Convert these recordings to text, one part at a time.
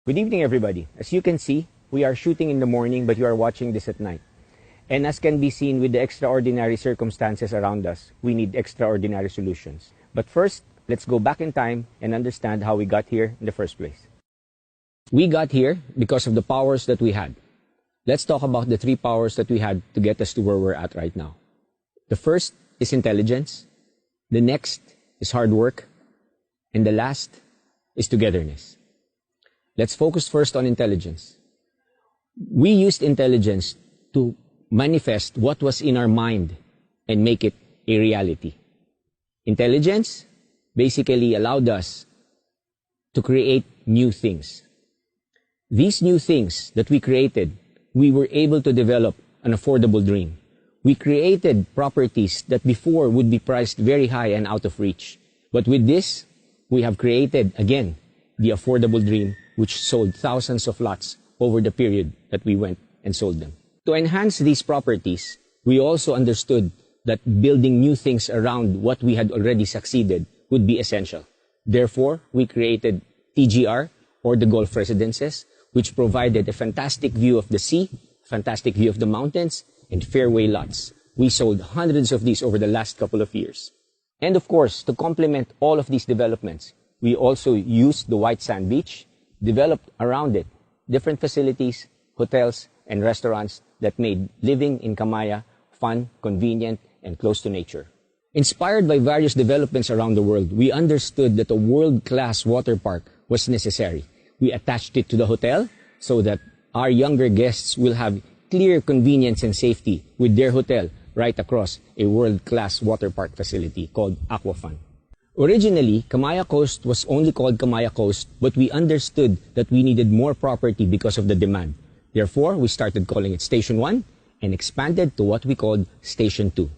Good evening, everybody. As you can see, we are shooting in the morning, but you are watching this at night. And as can be seen with the extraordinary circumstances around us, we need extraordinary solutions. But first, let's go back in time and understand how we got here in the first place. We got here because of the powers that we had. Let's talk about the three powers that we had to get us to where we're at right now. The first is intelligence. The next is hard work. And the last is togetherness. Let's focus first on intelligence. We used intelligence to manifest what was in our mind and make it a reality. Intelligence basically allowed us to create new things. These new things that we created, we were able to develop an affordable dream. We created properties that before would be priced very high and out of reach. But with this, we have created, again, the affordable dream, which sold thousands of lots over the period that we went and sold them. To enhance these properties, we also understood that building new things around what we had already succeeded would be essential. Therefore, we created TGR, or the Golf Residences, which provided a fantastic view of the sea, fantastic view of the mountains, and fairway lots. We sold hundreds of these over the last couple of years. And of course, to complement all of these developments, we also used the white sand beach, developed around it different facilities, hotels, and restaurants that made living in Kamaya fun, convenient, and close to nature. Inspired by various developments around the world, we understood that a world-class water park was necessary. We attached it to the hotel so that our younger guests will have clear convenience and safety with their hotel right across a world-class water park facility called Aquafun. Originally, Kamaya Coast was only called Kamaya Coast, but we understood that we needed more property because of the demand. Therefore, we started calling it Station 1 and expanded to what we called Station 2.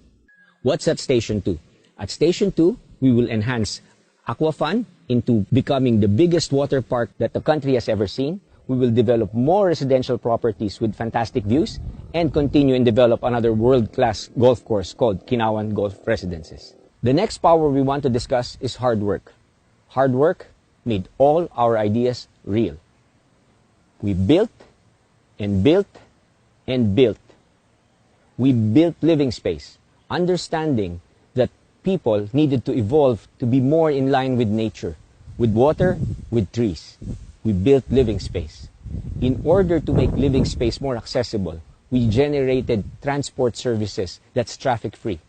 What's at Station 2? At Station 2, we will enhance Aquafun into becoming the biggest water park that the country has ever seen. We will develop more residential properties with fantastic views and continue and develop another world-class golf course called Kinawan Golf Residences. The next power we want to discuss is hard work. Hard work made all our ideas real. We built and built and built. We built living space, understanding that people needed to evolve to be more in line with nature, with water, with trees. We built living space. In order to make living space more accessible, we generated transport services that's traffic-free.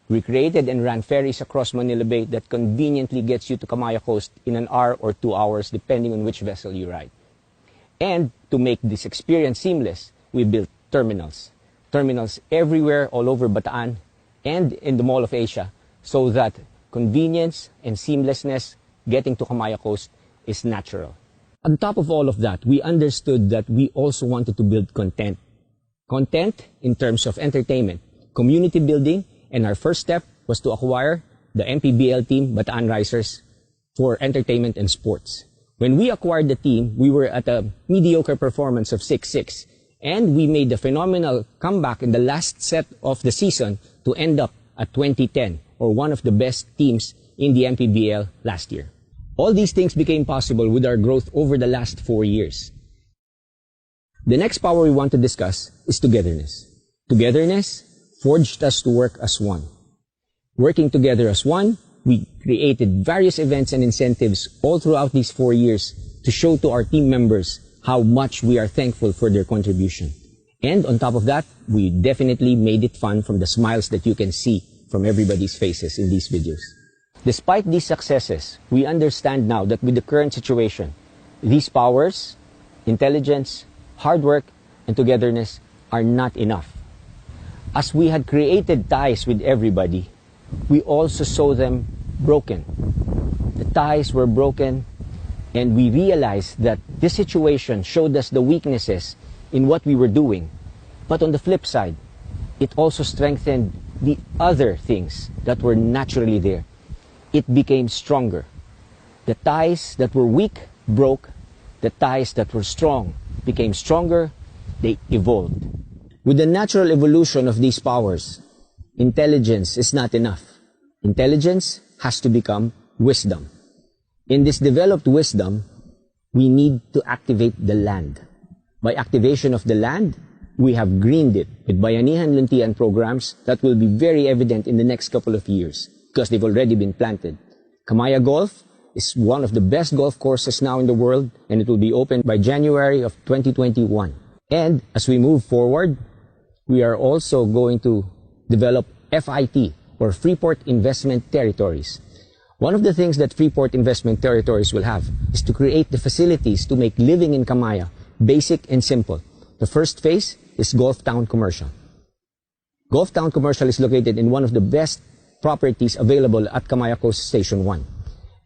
We created and ran ferries across Manila Bay that conveniently gets you to Kamaya Coast in an hour or 2 hours, depending on which vessel you ride. And to make this experience seamless, we built terminals. Terminals everywhere, all over Bataan and in the Mall of Asia, so that convenience and seamlessness getting to Kamaya Coast is natural. On top of all of that, we understood that we also wanted to build content. Content in terms of entertainment, community building, and our first step was to acquire the MPBL team, Bataan Risers, for entertainment and sports. When we acquired the team, we were at a mediocre performance of 6-6, and we made a phenomenal comeback in the last set of the season to end up at 2010, or one of the best teams in the MPBL last year. All these things became possible with our growth over the last 4 years. The next power we want to discuss is togetherness. Togetherness forged us to work as one. Working together as one, we created various events and incentives all throughout these 4 years to show to our team members how much we are thankful for their contribution. And on top of that, we definitely made it fun from the smiles that you can see from everybody's faces in these videos. Despite these successes, we understand now that with the current situation, these powers, intelligence, hard work, and togetherness are not enough. As we had created ties with everybody, we also saw them broken. The ties were broken, and we realized that this situation showed us the weaknesses in what we were doing. But on the flip side, it also strengthened the other things that were naturally there. It became stronger. The ties that were weak broke. The ties that were strong became stronger. They evolved. With the natural evolution of these powers, intelligence is not enough. Intelligence has to become wisdom. In this developed wisdom, we need to activate the land. By activation of the land, we have greened it with Bayanihan Luntian programs that will be very evident in the next couple of years because they've already been planted. Kamaya Golf is one of the best golf courses now in the world, and it will be open by January of 2021. And as we move forward, we are also going to develop FIT, or Freeport Investment Territories. One of the things that Freeport Investment Territories will have is to create the facilities to make living in Kamaya basic and simple. The first phase is Golf Town Commercial. Golf Town Commercial is located in one of the best properties available at Kamaya Coast Station 1.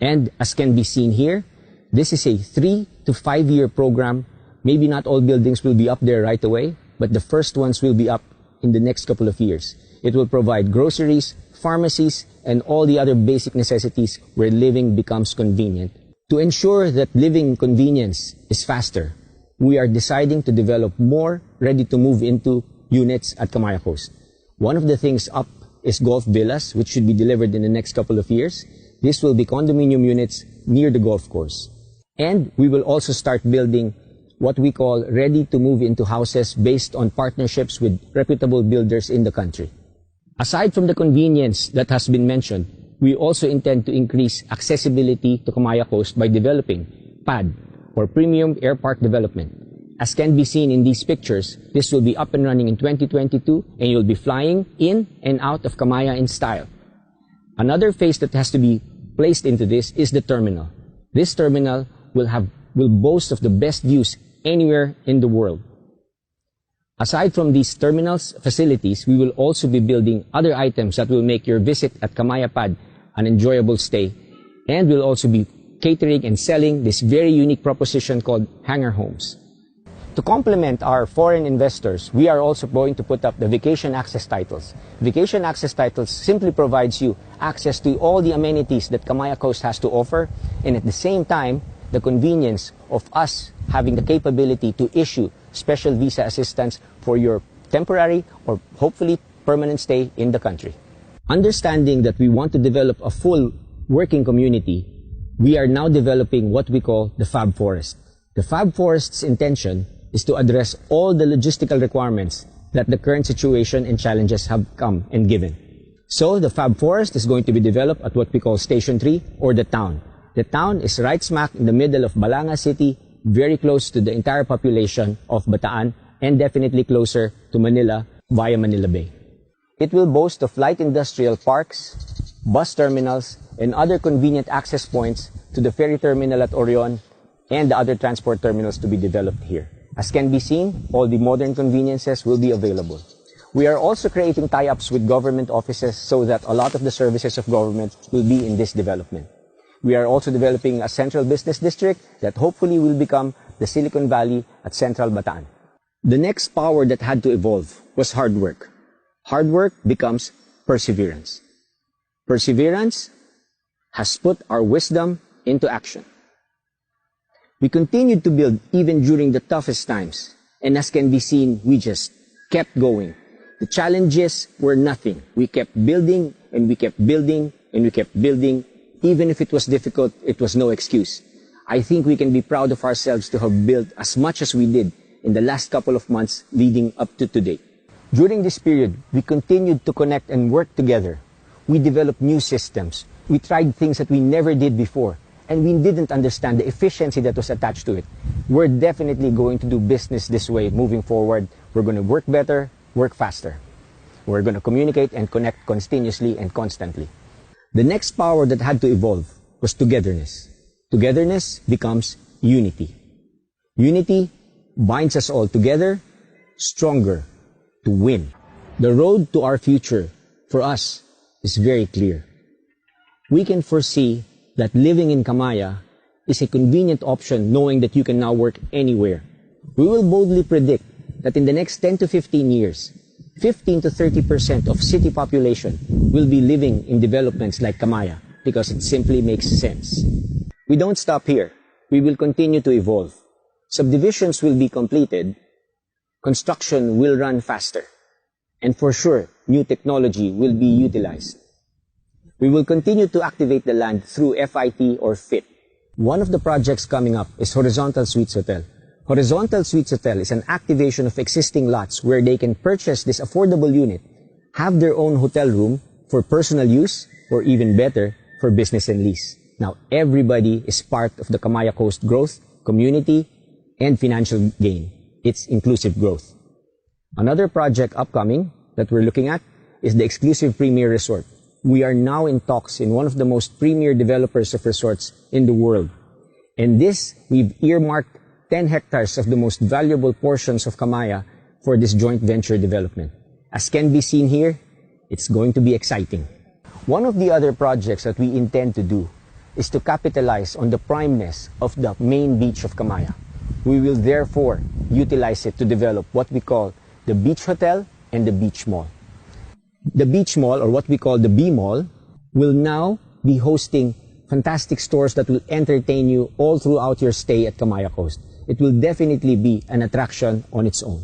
And as can be seen here, this is a 3 to 5 year program. Maybe not all buildings will be up there right away, but the first ones will be up in the next couple of years. It will provide groceries, pharmacies, and all the other basic necessities where living becomes convenient. To ensure that living convenience is faster, we are deciding to develop more ready-to-move into units at Kamaya Coast. One of the things up is golf villas, which should be delivered in the next couple of years. This will be condominium units near the golf course. And we will also start building what we call ready-to-move into houses based on partnerships with reputable builders in the country. Aside from the convenience that has been mentioned, we also intend to increase accessibility to Kamaya Coast by developing PAD, or Premium Air Park Development. As can be seen in these pictures, this will be up and running in 2022, and you'll be flying in and out of Kamaya in style. Another phase that has to be placed into this is the terminal. This terminal will boast of the best views anywhere in the world. Aside from these terminals facilities, we will also be building other items that will make your visit at Kamaya Pad an enjoyable stay, and we'll also be catering and selling this very unique proposition called HANGAR homes. To complement our foreign investors, we are also going to put up the vacation access titles. Vacation access titles simply provides you access to all the amenities that Kamaya Coast has to offer, and at the same time, the convenience of us having the capability to issue special visa assistance for your temporary or hopefully permanent stay in the country. Understanding that we want to develop a full working community, we are now developing what we call the Fab Forest. The Fab Forest's intention is to address all the logistical requirements that the current situation and challenges have come and given. So the Fab Forest is going to be developed at what we call Station 3, or the town. The town is right smack in the middle of Balanga City, very close to the entire population of Bataan, and definitely closer to Manila via Manila Bay. It will boast of light industrial parks, bus terminals, and other convenient access points to the ferry terminal at Orion and the other transport terminals to be developed here. As can be seen, all the modern conveniences will be available. We are also creating tie-ups with government offices so that a lot of the services of government will be in this development. We are also developing a central business district that hopefully will become the Silicon Valley at Central Bataan. The next power that had to evolve was hard work. Hard work becomes perseverance. Perseverance has put our wisdom into action. We continued to build even during the toughest times, and as can be seen, we just kept going. The challenges were nothing. We kept building, and we kept building, and we kept building. Even if it was difficult, it was no excuse. I think we can be proud of ourselves to have built as much as we did in the last couple of months leading up to today. During this period, we continued to connect and work together. We developed new systems. We tried things that we never did before, and we didn't understand the efficiency that was attached to it. We're definitely going to do business this way moving forward. We're going to work better, work faster. We're going to communicate and connect continuously and constantly. The next power that had to evolve was togetherness. Togetherness becomes unity. Unity binds us all together, stronger, to win. The road to our future, for us, is very clear. We can foresee that living in Kamaya is a convenient option, knowing that you can now work anywhere. We will boldly predict that in the next 10 to 15 years, 15 to 30% of city population will be living in developments like Kamaya because it simply makes sense. We don't stop here. We will continue to evolve. Subdivisions will be completed. Construction will run faster. And for sure, new technology will be utilized. We will continue to activate the land through FIT or FIT. One of the projects coming up is Horizontal Suites Hotel. Horizontal Suites Hotel is an activation of existing lots where they can purchase this affordable unit, have their own hotel room for personal use, or even better, for business and lease. Now, everybody is part of the Kamaya Coast growth, community, and financial gain. It's inclusive growth. Another project upcoming that we're looking at is the exclusive premier resort. We are now in talks in one of the most premier developers of resorts in the world. And this, we've earmarked 10 hectares of the most valuable portions of Kamaya for this joint venture development. As can be seen here, it's going to be exciting. One of the other projects that we intend to do is to capitalize on the primeness of the main beach of Kamaya. We will therefore utilize it to develop what we call the Beach Hotel and the Beach Mall. The Beach Mall, or what we call the B Mall, will now be hosting fantastic stores that will entertain you all throughout your stay at Kamaya Coast. It will definitely be an attraction on its own.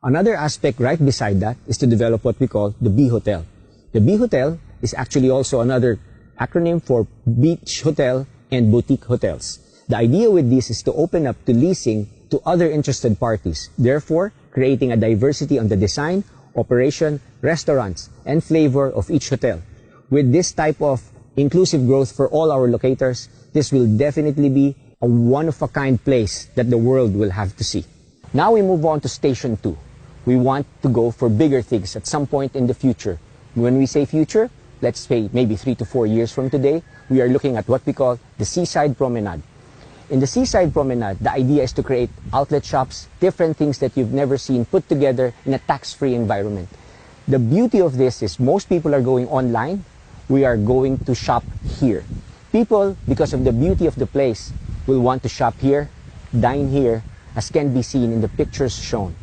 Another aspect right beside that is to develop what we call the B Hotel. The B Hotel is actually also another acronym for Beach Hotel and Boutique Hotels. The idea with this is to open up to leasing to other interested parties, therefore creating a diversity on the design, operation, restaurants, and flavor of each hotel. With this type of inclusive growth for all our locators, this will definitely be a one-of-a-kind place that the world will have to see. Now we move on to Station 2. We want to go for bigger things at some point in the future. When we say future, let's say maybe 3 to 4 years from today, we are looking at what we call the Seaside Promenade. In the Seaside Promenade, the idea is to create outlet shops, different things that you've never seen put together in a tax-free environment. The beauty of this is most people are going online. We are going to shop here. People, because of the beauty of the place, will want to shop here, dine here, as can be seen in the pictures shown.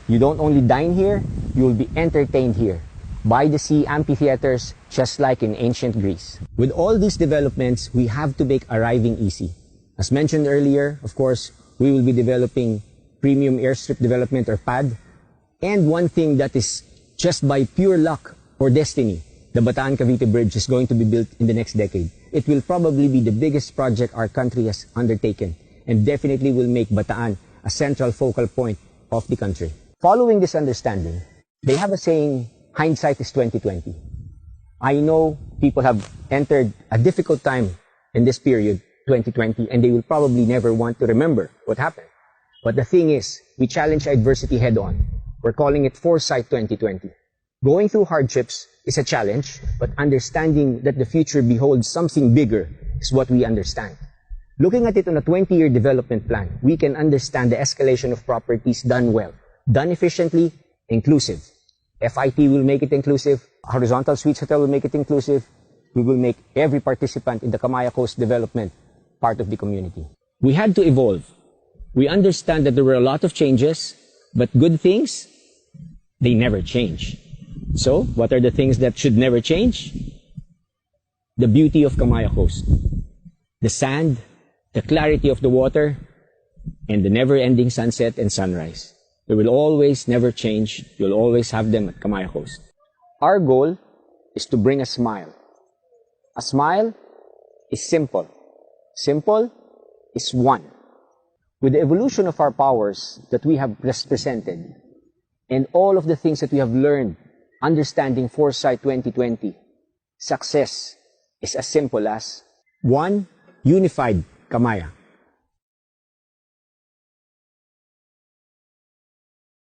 You don't only dine here, you will be entertained here. By the sea amphitheaters, just like in ancient Greece. With all these developments, we have to make arriving easy. As mentioned earlier, of course, we will be developing premium airstrip development or PAD. And one thing that is just by pure luck or destiny, the Bataan-Cavite Bridge is going to be built in the next decade. It will probably be the biggest project our country has undertaken and definitely will make Bataan a central focal point of the country. Following this understanding, they have a saying, hindsight is 2020. I know people have entered a difficult time in this period, 2020, and they will probably never want to remember what happened. But the thing is, we challenge adversity head on. We're calling it Foresight 2020. Going through hardships is a challenge, but understanding that the future beholds something bigger is what we understand. Looking at it on a 20-year development plan, we can understand the escalation of properties done well, done efficiently, inclusive. FIT will make it inclusive. Horizontal Suites Hotel will make it inclusive. We will make every participant in the Kamaya Coast development part of the community. We had to evolve. We understand that there were a lot of changes, but good things, they never change. So, what are the things that should never change? The beauty of Kamaya Coast. The sand, the clarity of the water, and the never-ending sunset and sunrise. They will always never change. You'll always have them at Kamaya Coast. Our goal is to bring a smile. A smile is simple. Simple is one. With the evolution of our powers that we have presented, and all of the things that we have learned, understanding Foresight 2020, success is as simple as one unified Kamaya.